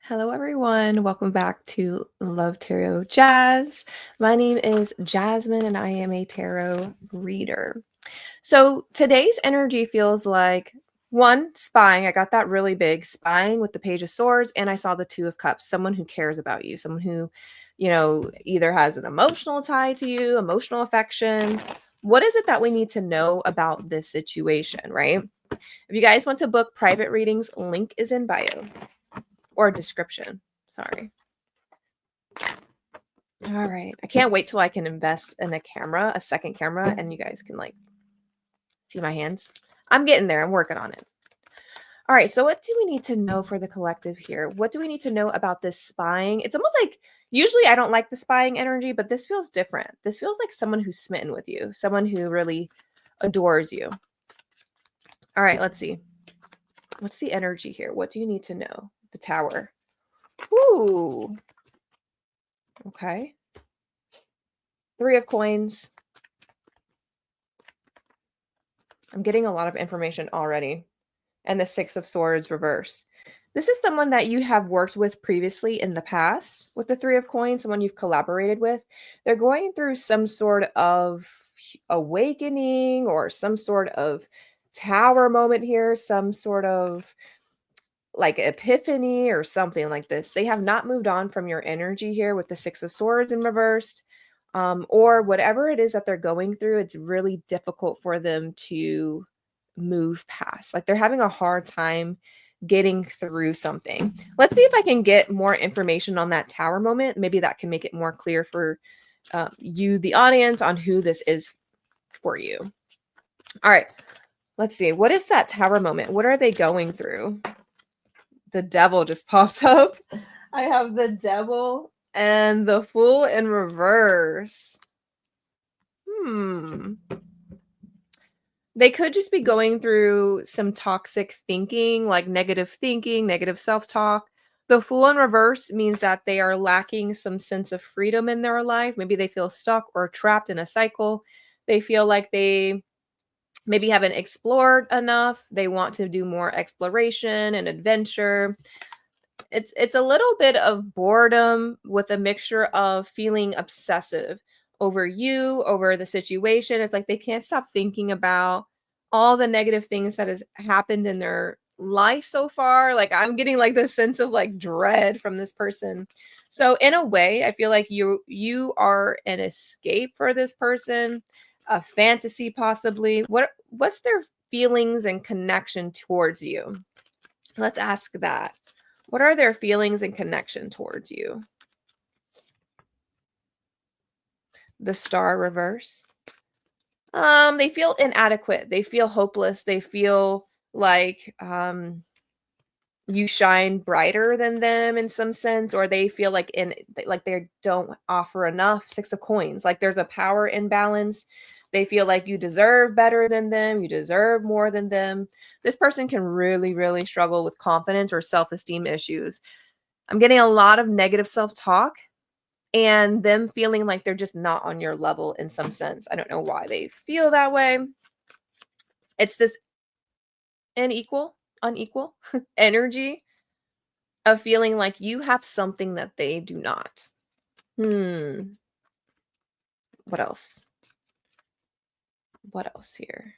Hello, everyone. Welcome back to Love Tarot Jazz. My name is Jasmine, and I am a tarot reader. So today's energy feels like one, spying. I got that really big spying with the Page of Swords, and I saw the Two of Cups, someone who cares about you, someone who, either has an emotional tie to you, emotional affection. What is it that we need to know about this situation, right? If you guys want to book private readings, link is in bio or description. Sorry. All right. I can't wait till I can invest in a second camera, and you guys can see my hands. I'm getting there. I'm working on it. All right. So, what do we need to know for the collective here? What do we need to know about this spying? It's almost like usually I don't like the spying energy, but this feels different. This feels like someone who's smitten with you, someone who really adores you. All right. Let's see. What's the energy here? What do you need to know? The Tower. Ooh. Okay. Three of Coins. I'm getting a lot of information already. And the Six of Swords reverse. This is someone that you have worked with previously in the past with the Three of Coins, someone you've collaborated with. They're going through some sort of awakening or some sort of tower moment here, some sort of like epiphany or something like this. They have not moved on from your energy here with the Six of Swords in reversed. Or whatever it is that they're going through, it's really difficult for them to move past. Like they're having a hard time getting through something. Let's see if I can get more information on that tower moment. Maybe that can make it more clear for you, the audience, on who this is for you. All right, let's see. What is that tower moment? What are they going through? The Devil just popped up. I have the Devil and the Fool in reverse. They could just be going through some toxic thinking, like negative thinking, negative self-talk. The Fool in reverse means that they are lacking some sense of freedom in their life. Maybe they feel stuck or trapped in a cycle. They feel like they maybe haven't explored enough. They want to do more exploration and adventure. It's a little bit of boredom with a mixture of feeling obsessive over you, over the situation. It's like they can't stop thinking about all the negative things that has happened in their life so far. Like I'm getting like this sense of like dread from this person. So in a way, I feel like you are an escape for this person, a fantasy possibly. What's their feelings and connection towards you? Let's ask that. What are their feelings and connection towards you? The Star reverse. They feel inadequate. They feel hopeless. They feel like you shine brighter than them in some sense, or they feel like they don't offer enough. Six of Coins. Like there's a power imbalance. They feel like you deserve better than them. You deserve more than them. This person can really, really struggle with confidence or self-esteem issues. I'm getting a lot of negative self-talk and them feeling like they're just not on your level in some sense. I don't know why they feel that way. It's this unequal energy of feeling like you have something that they do not. What else? What else here?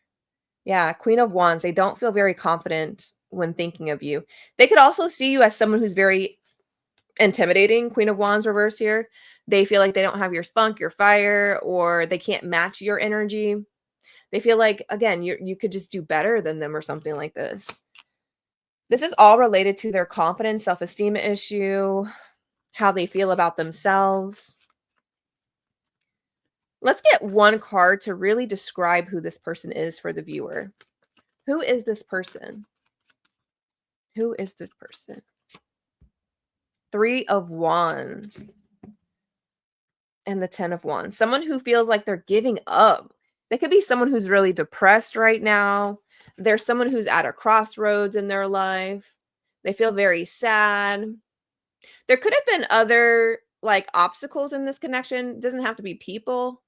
Yeah, Queen of Wands. They don't feel very confident when thinking of you. They could also see you as someone who's very intimidating. Queen of Wands reverse here. They feel like they don't have your spunk, your fire, or they can't match your energy. They feel like, again, you could just do better than them or something like this. This is all related to their confidence, self-esteem issue, how they feel about themselves. Let's get one card to really describe who this person is for the viewer. Who is this person? Who is this person? Three of Wands and the 10 of Wands. Someone who feels like they're giving up. They could be someone who's really depressed right now. There's someone who's at a crossroads in their life. They feel very sad. There could have been other like obstacles in this connection. It doesn't have to be people.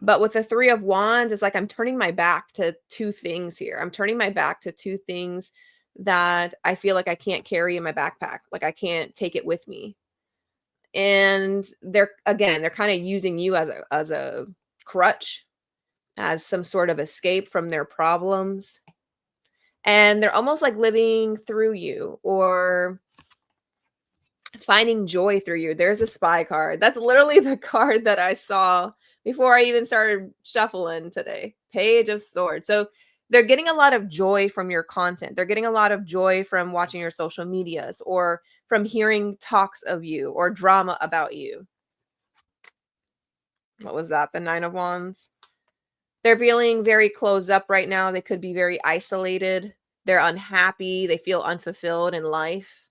But with the Three of Wands, it's like I'm turning my back to two things here. I'm turning my back to two things that I feel like I can't carry in my backpack. Like I can't take it with me. And they're kind of using you as a crutch, as some sort of escape from their problems. And they're almost like living through you or finding joy through you. There's a spy card. That's literally the card that I saw before I even started shuffling today. Page of Swords. So they're getting a lot of joy from your content. They're getting a lot of joy from watching your social medias or from hearing talks of you or drama about you. What was that? The Nine of Wands. They're feeling very closed up right now. They could be very isolated. They're unhappy. They feel unfulfilled in life.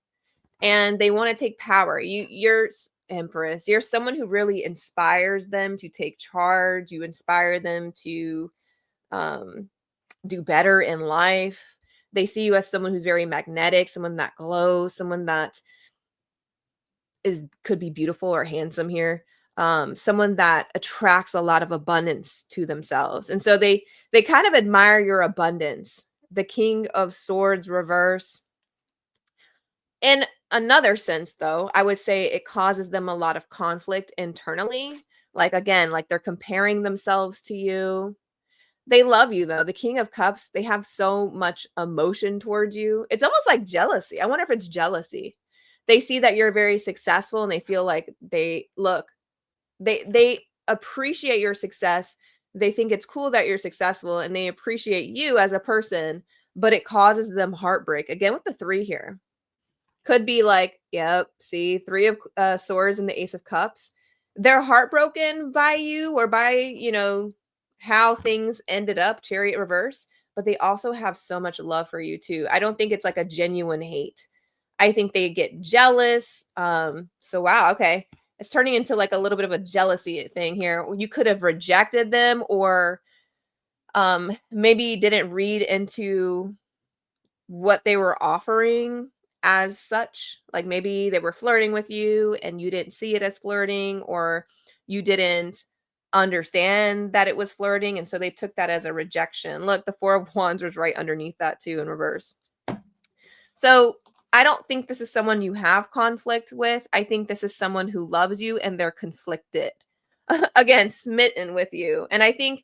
And they want to take power. You're Empress. You're someone who really inspires them to take charge. You inspire them to do better in life. They see you as someone who's very magnetic, someone that glows, someone that could be beautiful or handsome here. Someone that attracts a lot of abundance to themselves. And so they kind of admire your abundance. The King of Swords reverse. In another sense, though, I would say it causes them a lot of conflict internally. Like, again, like they're comparing themselves to you. They love you, though. The King of Cups, they have so much emotion towards you. It's almost like jealousy. I wonder if it's jealousy. They see that you're very successful and they feel like they appreciate your success. They think it's cool that you're successful and they appreciate you as a person, but it causes them heartbreak. Again, with the 3 here. Could be like, yep, see, 3 of Swords and the Ace of Cups. They're heartbroken by you or by, how things ended up, Chariot reverse, but they also have so much love for you too. I don't think it's like a genuine hate. I think they get jealous. So wow, okay. It's turning into like a little bit of a jealousy thing here. You could have rejected them or maybe didn't read into what they were offering as such. Like maybe they were flirting with you and you didn't see it as flirting, or you didn't understand that it was flirting, and so they took that as a rejection. Look, the 4 of Wands was right underneath that too in reverse. So I don't think this is someone you have conflict with. I think this is someone who loves you and they're conflicted. Again, smitten with you. And I think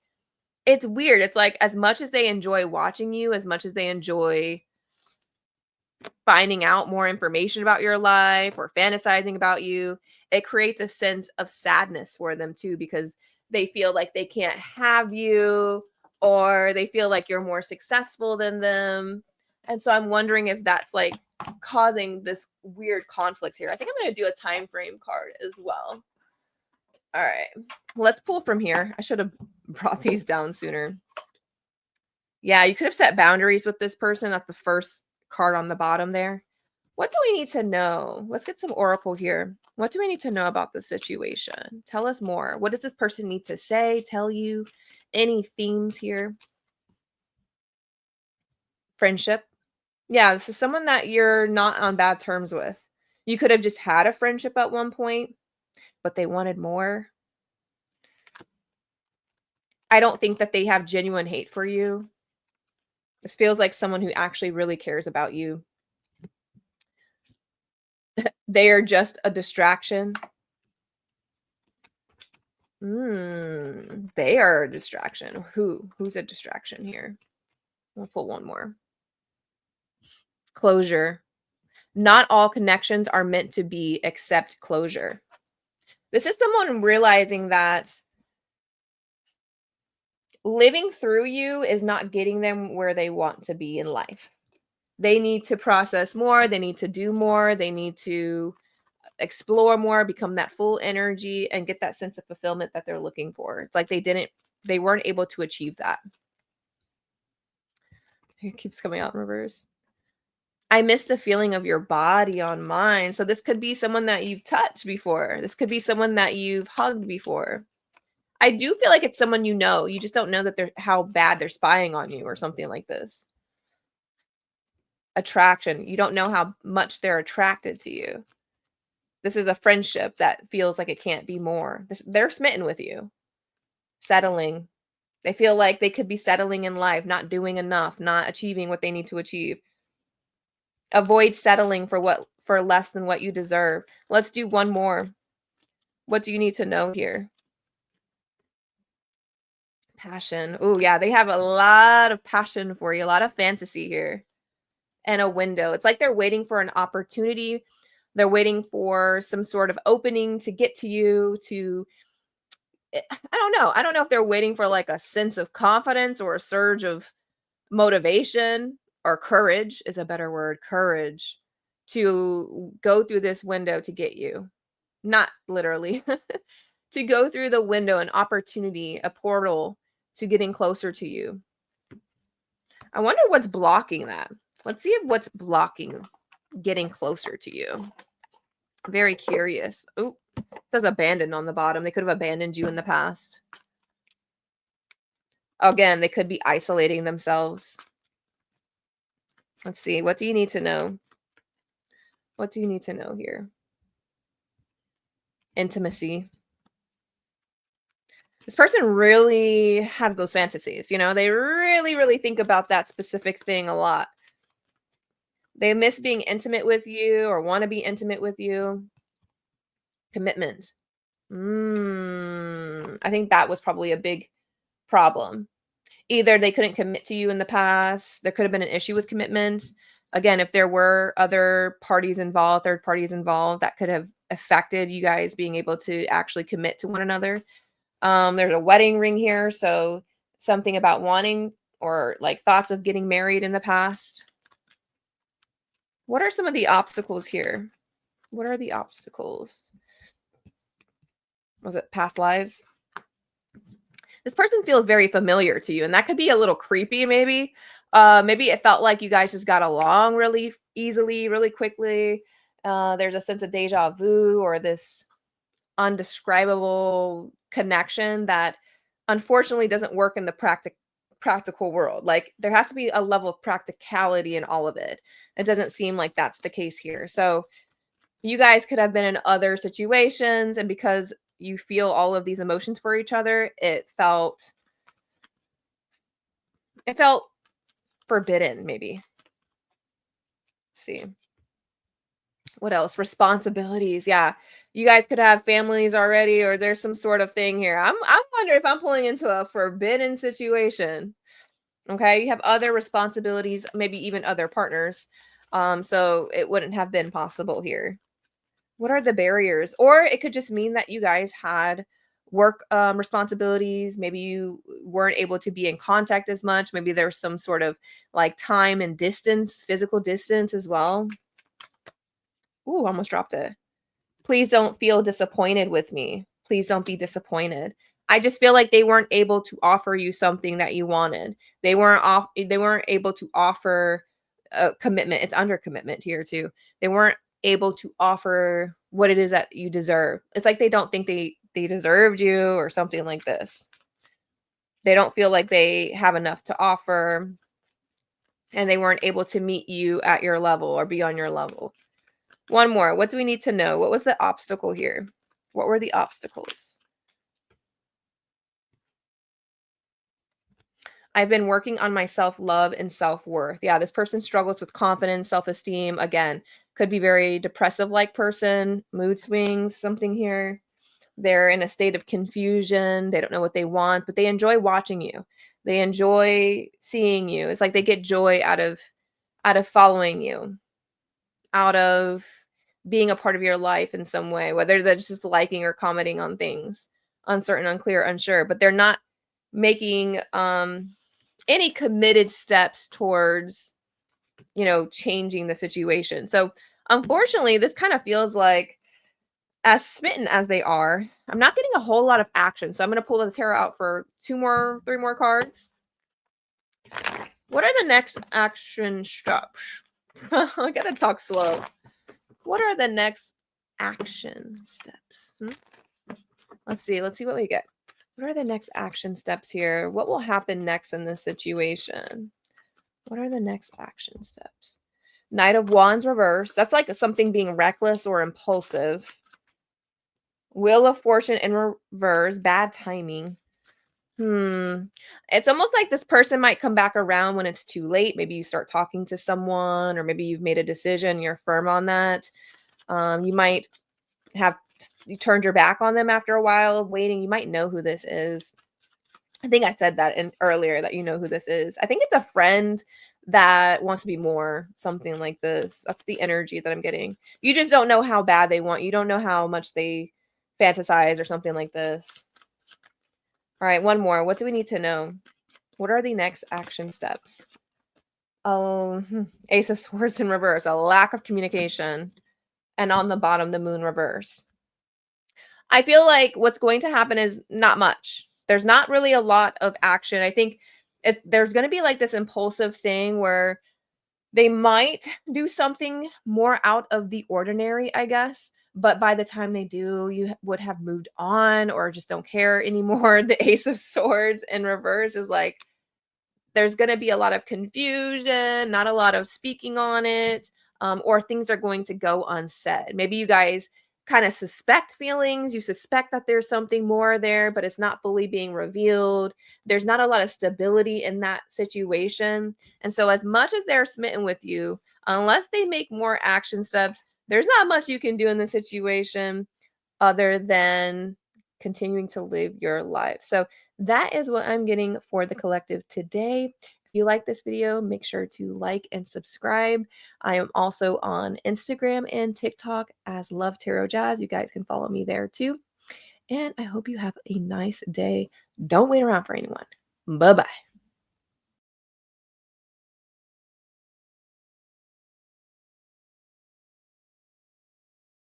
it's weird. It's like as much as they enjoy watching you, as much as they enjoy finding out more information about your life or fantasizing about you, it creates a sense of sadness for them too, because they feel like they can't have you or they feel like you're more successful than them. And so I'm wondering if that's like causing this weird conflict here. I think I'm going to do a time frame card as well. All right, let's pull from here. I should have brought these down sooner. Yeah, you could have set boundaries with this person. That's the first card on the bottom there. What do we need to know? Let's get some oracle here. What do we need to know about the situation? Tell us more. What does this person need to say, tell you? Any themes here? Friendship. Yeah, this is someone that you're not on bad terms with. You could have just had a friendship at one point, but they wanted more. I don't think that they have genuine hate for you. This feels like someone who actually really cares about you. They are just a distraction. They are a distraction. Who's a distraction here? We'll pull one more. Closure. Not all connections are meant to be except closure. This is someone realizing that living through you is not getting them where they want to be in life. They need to process more. They need to do more. They need to explore more, become that full energy, and get that sense of fulfillment that they're looking for. It's like they weren't able to achieve that. It keeps coming out in reverse. I miss the feeling of your body on mine. So this could be someone that you've touched before. This could be someone that you've hugged before. I do feel like it's someone you know. You just don't know that they're how bad they're spying on you or something like this. Attraction. You don't know how much they're attracted to you. This is a friendship that feels like it can't be more. They're smitten with you. Settling. They feel like they could be settling in life, not doing enough, not achieving what they need to achieve. Avoid settling for less than what you deserve. Let's do one more. What do you need to know here? Passion. Oh, yeah, they have a lot of passion for you, a lot of fantasy here, and a window. It's like they're waiting for an opportunity. They're waiting for some sort of opening to get to you to I don't know. I don't know if they're waiting for like a sense of confidence or a surge of motivation, or courage is a better word, courage to go through this window to get you. Not literally. To go through the window, an opportunity, a portal to getting closer to you. I wonder what's blocking that. Let's see if what's blocking getting closer to you. Very curious. Oh, it says abandoned on the bottom. They could have abandoned you in the past. Again, they could be isolating themselves. Let's see. What do you need to know? What do you need to know here? Intimacy. This person really has those fantasies, you know, they really, really think about that specific thing a lot. They miss being intimate with you or want to be intimate with you. Commitment. I think that was probably a big problem. Either they couldn't commit to you in the past, there could have been an issue with commitment. Again, if there were other parties involved, third parties involved, that could have affected you guys being able to actually commit to one another. There's a wedding ring here, so something about wanting or like thoughts of getting married in the past. What are some of the obstacles here? What are the obstacles? Was it past lives? This person feels very familiar to you, and that could be a little creepy, maybe. Maybe it felt like you guys just got along really easily, really quickly. There's a sense of deja vu or this undescribable connection that unfortunately doesn't work in the practical world. Like there has to be a level of practicality in all of it. It doesn't seem like that's the case here. So you guys could have been in other situations, and because you feel all of these emotions for each other, it felt forbidden, maybe. Let's see. What else? Responsibilities. Yeah. You guys could have families already, or there's some sort of thing here. I'm wondering if I'm pulling into a forbidden situation. Okay. You have other responsibilities, maybe even other partners. So it wouldn't have been possible here. What are the barriers? Or it could just mean that you guys had work responsibilities. Maybe you weren't able to be in contact as much. Maybe there's some sort of like time and distance, physical distance as well. Ooh, almost dropped it. Please don't feel disappointed with me. Please don't be disappointed. I just feel like they weren't able to offer you something that you wanted. They weren't able to offer a commitment. It's under commitment here too. They weren't able to offer what it is that you deserve. It's like they don't think they deserved you or something like this. They don't feel like they have enough to offer, and they weren't able to meet you at your level or be on your level. One more. What do we need to know? What was the obstacle here? What were the obstacles? I've been working on my self-love and self-worth. Yeah, this person struggles with confidence, self-esteem. Again, could be very depressive like person, mood swings, something here. They're in a state of confusion. They don't know what they want, but they enjoy watching you. They enjoy seeing you. It's like they get joy out of following you, out of being a part of your life in some way, whether that's just liking or commenting on things, uncertain, unclear, unsure, but they're not making any committed steps towards, changing the situation. So unfortunately, this kind of feels like as smitten as they are, I'm not getting a whole lot of action. So I'm going to pull the tarot out for three more cards. What are the next action steps? I got to talk slow. What are the next action steps? Let's see what we get. What are the next action steps here? What will happen next in this situation? What are the next action steps? Knight of Wands reverse. That's like something being reckless or impulsive. Wheel of Fortune in reverse. Bad timing. Hmm. It's almost like this person might come back around when it's too late. Maybe you start talking to someone, or maybe you've made a decision, you're firm on that. You might have you turned your back on them after a while of waiting. You might know who this is. I think I said that in earlier that you know who this is. I think it's a friend that wants to be more, something like this. That's the energy that I'm getting. You just don't know how bad they want. You don't know how much they fantasize or something like this. All right, one more. What do we need to know? What are the next action steps? Oh, Ace of Swords in reverse, a lack of communication. And on the bottom, the moon reverse. I feel like what's going to happen is not much. There's not really a lot of action. I think there's going to be like this impulsive thing where they might do something more out of the ordinary, I guess. But by the time they do, you would have moved on or just don't care anymore. The Ace of Swords in reverse is like, there's going to be a lot of confusion, not a lot of speaking on it, or things are going to go unsaid. Maybe you guys kind of suspect feelings. You suspect that there's something more there, but it's not fully being revealed. There's not a lot of stability in that situation. And so, as much as they're smitten with you, unless they make more action steps, there's not much you can do in the situation other than continuing to live your life. So that is what I'm getting for the collective today. If you like this video, make sure to like and subscribe. I am also on Instagram and TikTok as Love Tarot Jazz. You guys can follow me there too. And I hope you have a nice day. Don't wait around for anyone. Bye bye.